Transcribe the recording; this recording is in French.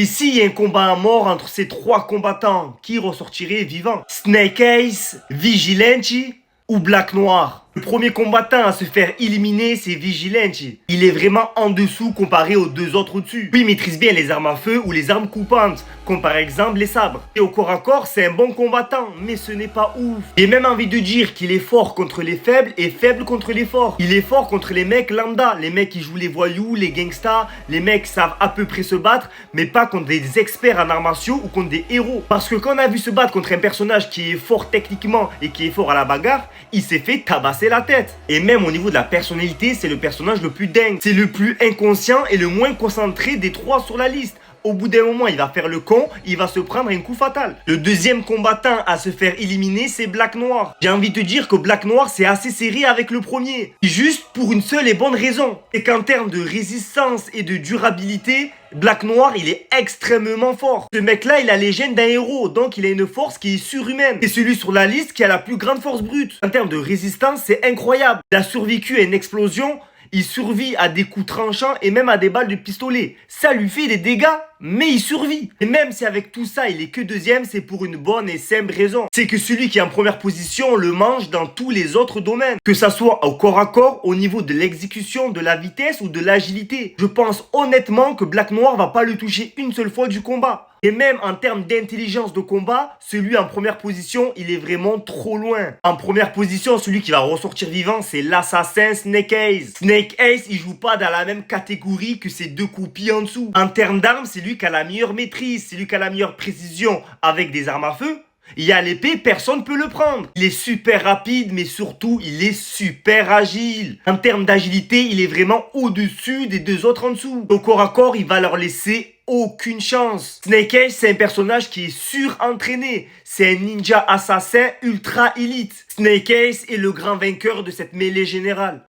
Et s'il y a un combat à mort entre ces trois combattants, qui ressortirait vivant? Snake Ace, Vigilante ou Black Noir? Le premier combattant à se faire éliminer, c'est Vigilante. Il est vraiment en dessous comparé aux deux autres au-dessus. Lui, il maîtrise bien les armes à feu ou les armes coupantes, comme par exemple les sabres. Et au corps à corps, c'est un bon combattant, mais ce n'est pas ouf. J'ai même envie de dire qu'il est fort contre les faibles et faible contre les forts. Il est fort contre les mecs lambda, les mecs qui jouent les voyous, les gangsters, les mecs qui savent à peu près se battre, mais pas contre des experts en arts martiaux ou contre des héros. Parce que quand on a vu se battre contre un personnage qui est fort techniquement et qui est fort à la bagarre, il s'est fait tabasser la tête. Et même au niveau de la personnalité, c'est le personnage le plus dingue. C'est le plus inconscient et le moins concentré des trois sur la liste. Au bout d'un moment, il va faire le con, il va se prendre un coup fatal. Le deuxième combattant à se faire éliminer, c'est Black Noir. J'ai envie de dire que Black Noir, c'est assez serré avec le premier. Juste pour une seule et bonne raison. C'est qu'en termes de résistance et de durabilité, Black Noir, il est extrêmement fort. Ce mec-là, il a les gènes d'un héros, donc il a une force qui est surhumaine. C'est celui sur la liste qui a la plus grande force brute. En termes de résistance, c'est incroyable. Il a survécu à une explosion. Il survit à des coups tranchants et même à des balles de pistolet. Ça lui fait des dégâts, mais il survit. Et même si avec tout ça, il est que deuxième, c'est pour une bonne et simple raison. C'est que celui qui est en première position le mange dans tous les autres domaines. Que ça soit au corps à corps, au niveau de l'exécution, de la vitesse ou de l'agilité. Je pense honnêtement que Black Noir va pas le toucher une seule fois du combat. Et même en termes d'intelligence de combat, celui en première position, il est vraiment trop loin. En première position, celui qui va ressortir vivant, c'est l'assassin Snake Ace. Snake Ace, il joue pas dans la même catégorie que ses deux coupis en dessous. En termes d'armes, c'est lui qui a la meilleure maîtrise, c'est lui qui a la meilleure précision avec des armes à feu. Il y a l'épée, personne ne peut le prendre. Il est super rapide, mais surtout, il est super agile. En termes d'agilité, il est vraiment au-dessus des deux autres en dessous. Au corps à corps, il va leur laisser aucune chance. Snake Ace, c'est un personnage qui est surentraîné. C'est un ninja assassin ultra élite. Snake Ace est le grand vainqueur de cette mêlée générale.